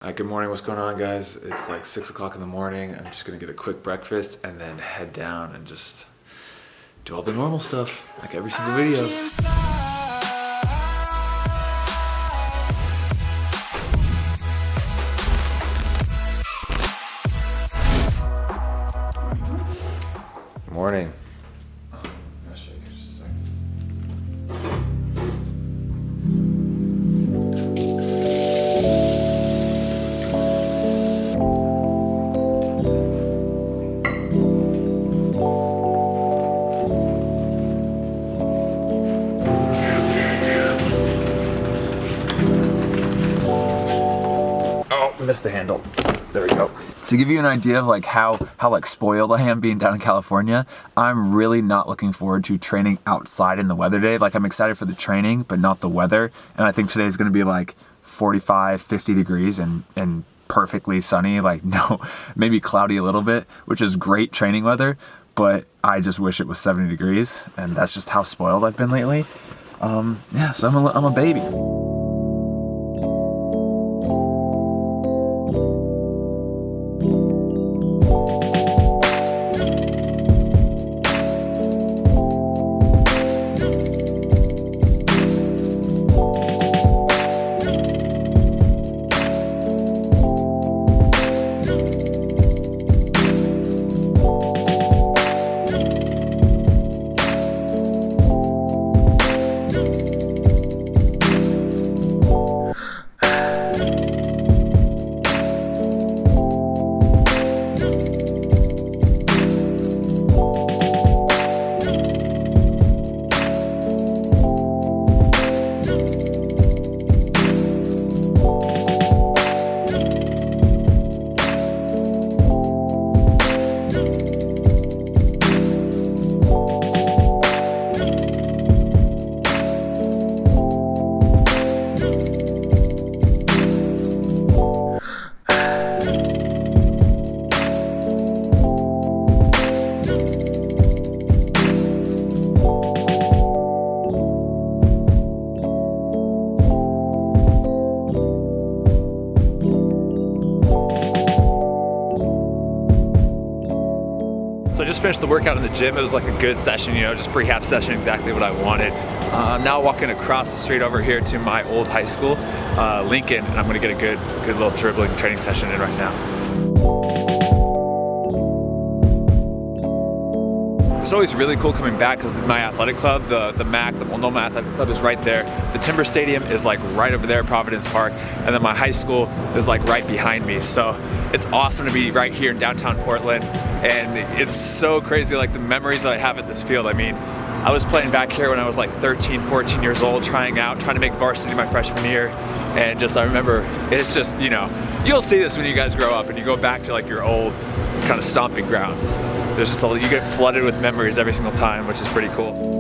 Good morning, what's going on, guys? It's like 6 o'clock in the morning. I'm just gonna get a quick breakfast and then head down and just do all the normal stuff, like every single video. Good morning. I'll show you just a second. Missed the handle. There we go. To give you an idea of like how like spoiled I am being down in California, I'm really not looking forward to training outside in the weather today. Like I'm excited for the training, but not the weather. And I think today is gonna be like 45, 50 degrees and perfectly sunny, like no, maybe cloudy a little bit, which is great training weather, but I just wish it was 70 degrees. And that's just how spoiled I've been lately. Yeah, so I'm a baby. So I just finished the workout in the gym. It was like a good session, you know, just prehab session, exactly what I wanted. I'm now walking across the street over here to my old high school, Lincoln, and I'm gonna get a good little dribbling training session in right now. It's always really cool coming back because my athletic club, the MAC, the Multnomah Athletic Club is right there. The Timber Stadium is like right over there, Providence Park, and then my high school is like right behind me. So it's awesome to be right here in downtown Portland, and it's so crazy like the memories that I have at this field. I mean, I was playing back here when I was like 13, 14 years old, trying to make varsity my freshman year, and I remember it's just, you know, you'll see this when you guys grow up and you go back to like your old kind of stomping grounds. There's just you get flooded with memories every single time, which is pretty cool.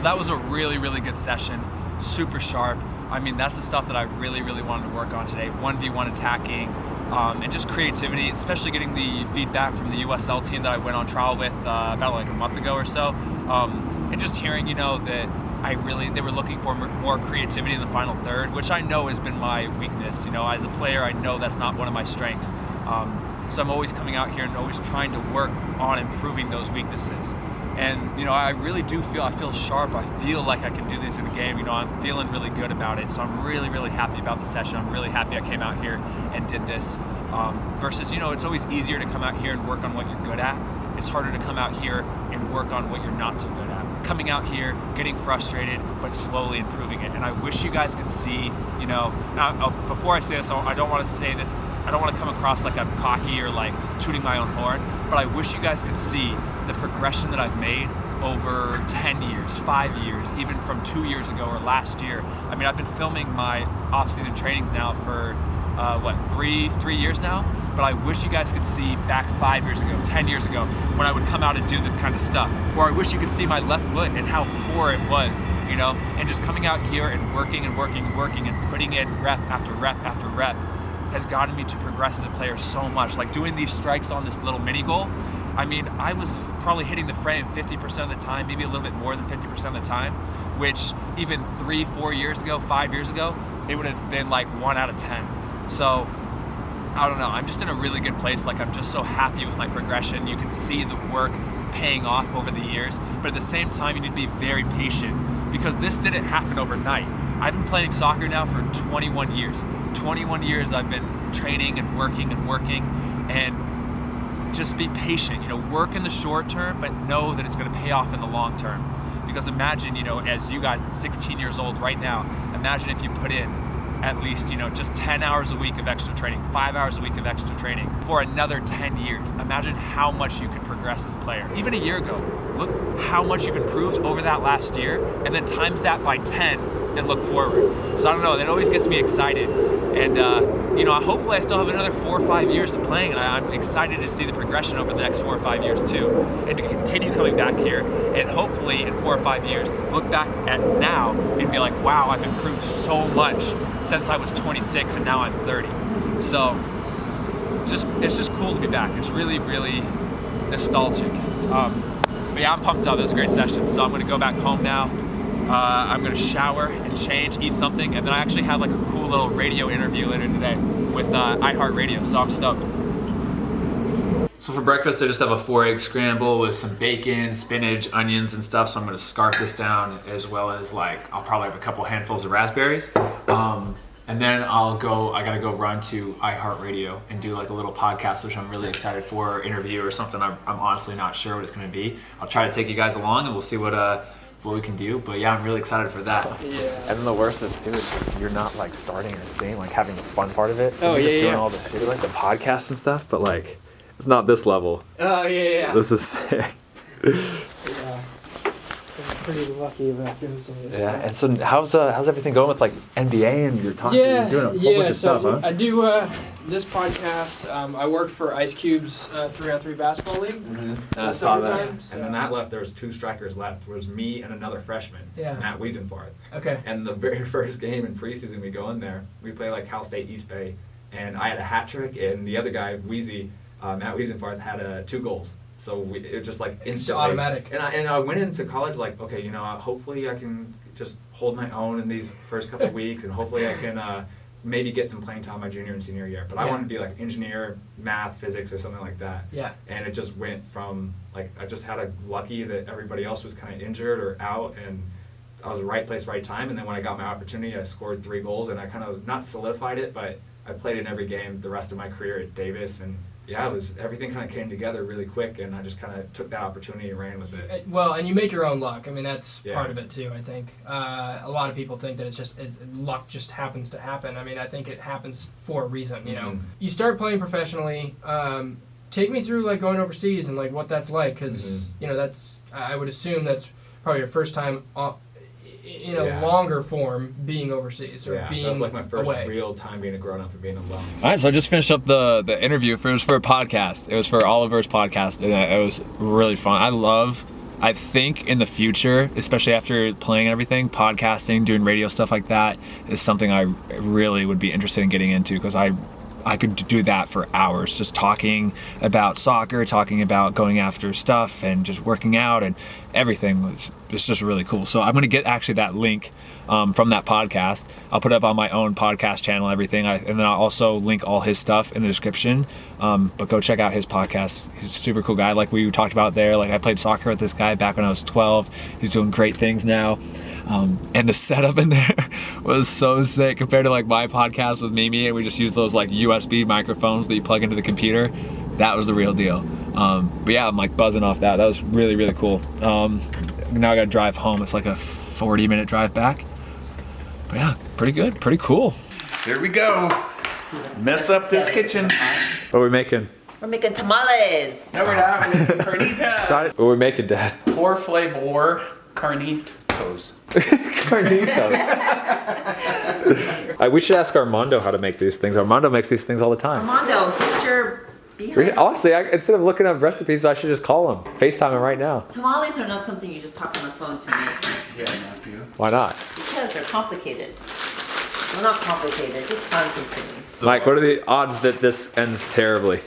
that was a really, really good session, super sharp. I mean, that's the stuff that I really, really wanted to work on today. 1v1 attacking, and just creativity, especially getting the feedback from the USL team that I went on trial with about like a month ago or so, and just hearing, that they were looking for more creativity in the final third, which I know has been my weakness. As a player, I know that's not one of my strengths. So I'm always coming out here and always trying to work on improving those weaknesses. And I really do I feel sharp. I feel like I can do this in a game. I'm feeling really good about it. So I'm really, really happy about the session. I'm really happy I came out here and did this. Versus, it's always easier to come out here and work on what you're good at. It's harder to come out here and work on what you're not so good at. Coming out here, getting frustrated, but slowly improving it. And I wish you guys could see, before I say this, I don't want to say this, I don't want to come across like I'm cocky or like tooting my own horn, but I wish you guys could see the progression that I've made over 10 years, 5 years, even from 2 years ago or last year. I mean, I've been filming my off-season trainings now for three years now, but I wish you guys could see back 5 years ago, 10 years ago, when I would come out and do this kind of stuff. Or I wish you could see my left foot and how poor it was, and just coming out here and working and working and working and putting in rep after rep after rep has gotten me to progress as a player so much. Like doing these strikes on this little mini goal, I mean, I was probably hitting the frame 50% of the time, maybe a little bit more than 50% of the time, which even 3, 4 years ago, 5 years ago, it would have been like 1 out of 10. So, I don't know, I'm just in a really good place. Like, I'm just so happy with my progression. You can see the work paying off over the years, but at the same time, you need to be very patient because this didn't happen overnight. I've been playing soccer now for 21 years. 21 years I've been training and working, and just be patient, work in the short term, but know that it's going to pay off in the long term. Because imagine, as you guys at 16 years old right now, imagine if you put in at least, just 10 hours a week of extra training, 5 hours a week of extra training for another 10 years. Imagine how much you could progress as a player. Even a year ago, look how much you've improved over that last year, and then times that by 10 and look forward. So I don't know, that always gets me excited. And, hopefully I still have another 4 or 5 years of playing, and I'm excited to see the progression over the next 4 or 5 years too, and to continue coming back here, and hopefully in 4 or 5 years, look back at now and be like, wow, I've improved so much since I was 26 and now I'm 30. So, it's just cool to be back. It's really, really nostalgic. But yeah, I'm pumped up. It was a great session. So I'm gonna go back home now. I'm gonna shower and change, eat something, and then I actually have like a cool little radio interview later today with iHeartRadio, so I'm stoked. So for breakfast, I just have a 4-egg scramble with some bacon, spinach, onions, and stuff. So I'm gonna scarf this down, as well as I'll probably have a couple handfuls of raspberries. And then I gotta go run to iHeartRadio and do like a little podcast, which I'm really excited for, or interview or something. I'm honestly not sure what it's gonna be. I'll try to take you guys along and we'll see what we can do, but yeah, I'm really excited for that. Yeah. And then the worst is too is you're not starting a scene, having the fun part of it. Oh, you're yeah, just doing all the shit, the podcast and stuff, but it's not this level. Oh yeah. This is sick. Yeah. I'm pretty lucky about doing some of this Yeah, stuff. and so how's everything going with NBA and you're doing a whole bunch of stuff, huh? I do this podcast. I work for Ice Cube's 3-on-3 basketball league. Mm-hmm. I saw that. Summertime, so- And then that left, there was 2 strikers left. It was me and another freshman, Yeah. Matt Wiesenfarth. Okay. And the very first game in preseason we go in there, we play Cal State East Bay, and I had a hat trick, and the other guy, Matt Wiesenfarth, had 2 goals. So it was just instantly. It's automatic. And I went into college okay, hopefully I can just hold my own in these first couple of weeks, and hopefully I can maybe get some playing time my junior and senior year. But I wanted to be engineer, math, physics, or something like that. Yeah. And it just went from I just had lucky that everybody else was kind of injured or out, and I was right place, right time. And then when I got my opportunity, I scored 3 goals, and I kind of not solidified it, but I played in every game the rest of my career at Davis, and yeah, everything kind of came together really quick, and I just kind of took that opportunity and ran with it. Well, and you make your own luck. I mean, that's Yeah. part of it too. I think a lot of people think that luck just happens to happen. I mean, I think it happens for a reason. Mhm. You start playing professionally. Take me through going overseas and what that's like, because that's I would assume that's probably your first time in a longer form being overseas or being that was my first away. real time being a grown up and being alone. All right, so I just finished up the interview. It was for a podcast. It was for Oliver's podcast, and it was really fun. I love I think in the future, especially after playing and everything, podcasting, doing radio stuff like that is something I really would be interested in getting into, because I could do that for hours, just talking about soccer, talking about going after stuff and just working out and everything. It's just really cool. So I'm gonna get actually that link from that podcast. I'll put it up on my own podcast channel, everything. And then I'll also link all his stuff in the description. But go check out his podcast. He's a super cool guy. Like we talked about there, like I played soccer with this guy back when I was 12. He's doing great things now. And the setup in there was so sick compared to like my podcast with Mimi, and we just use those like USB microphones that you plug into the computer. That was the real deal. But yeah, I'm like buzzing off that. That was really, really cool. Now I gotta drive home. It's like a 40-minute drive back. But yeah, pretty good, pretty cool. Here we go. Mess up this kitchen. What are we making? We're making tamales. No, we're not. We're making carnitas. What are we making, Dad? Four flavor carnitos. We should ask Armando how to make these things. Armando makes these things all the time. Armando, get your behind. Honestly, instead of looking up recipes, I should just call him. FaceTime him right now. Tamales are not something you just talk on the phone to make. Yeah, not you. Why not? Because they're complicated. Well, not complicated, just time consuming. Mike, what are the odds that this ends terribly?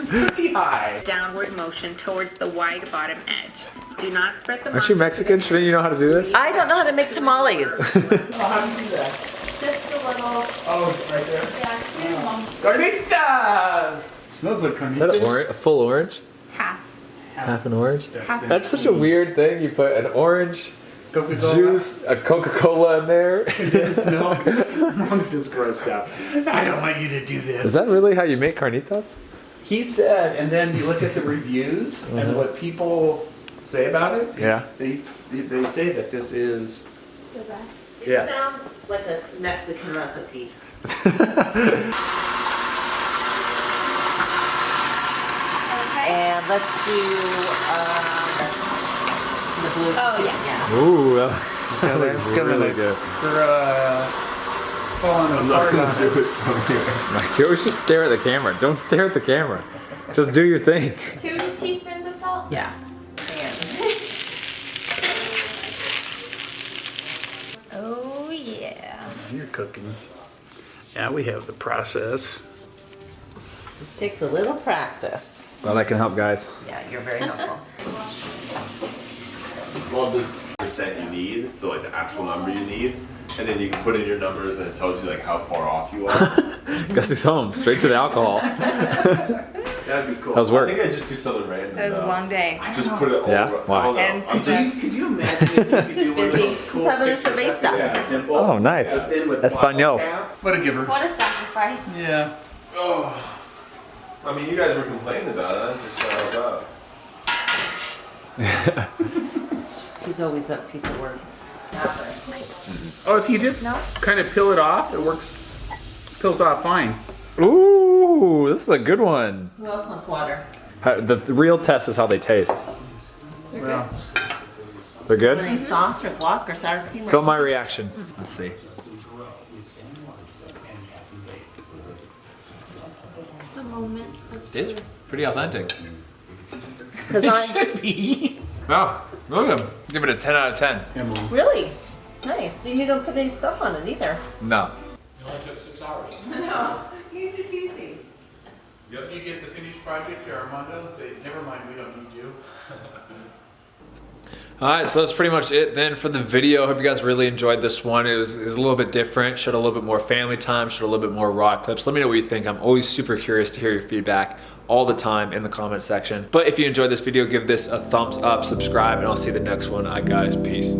Pretty high. Downward motion towards the wide bottom edge. Do not spread the Aren't you Mexican? Shouldn't you know how to do this? I don't know how to make tamales. How do you do that? Just a little. Oh, right there. Yeah, Carnitas! Smells like carnitas. Is that a full orange? half. Half an orange? That's That's such a weird thing. You put an orange Coca-Cola. juice, a Coca-Cola in there. Condensed milk. Mom's just grossed out. I don't want you to do this. Is that really how you make carnitas? He said, and then you look at the reviews and what people say about it. Yeah. They say that this is. The best. It Yeah. sounds like a Mexican recipe. Okay. And let's do the blue. Oh, yeah. Ooh, That's really good. Falling apart on it. You always just stare at the camera. Don't stare at the camera. Just do your thing. 2 teaspoons of salt? Yeah. Oh, yeah. You're cooking. Yeah, we have the process. Just takes a little practice. Glad I can help, guys. Yeah, you're very helpful. Well, this percent you need, so like the actual number you need, and then you can put in your numbers and it tells you like how far off you are. Guess he's home. Straight to the alcohol. That'd be cool. How's work? I think I'd just do something random. It was a long day. Just put it all Yeah? over. Why? I don't know. And I'm just, Could you imagine if you could do one of busy. those cool Just have a pictures cerveza. that are simple? Oh, nice. but then with Espanol. blackout? What a giver. What a sacrifice. Yeah. oh. I mean, you guys were complaining about it. I just shut up. He's always a piece of work. Oh, if you just kind of peel it off, it works. Peels off fine. Ooh, this is a good one. Who else wants water? The real test is how they taste. Well, They're good? Any sauce or guac or sour cream? Film my reaction. Let's see. The moment. It's pretty authentic. Because it I should be. Oh, look at him. Give it a 10 out of 10. really nice. You don't put any stuff on it either. No. No, easy peasy. If you get the finished project to Armando, say, never mind, we don't need you. Alright, so that's pretty much it then for the video. Hope you guys really enjoyed this one. It was a little bit different, showed a little bit more family time, showed a little bit more raw clips. Let me know what you think. I'm always super curious to hear your feedback all the time in the comment section. But if you enjoyed this video, give this a thumbs up, subscribe, and I'll see you the next one. Alright guys, peace.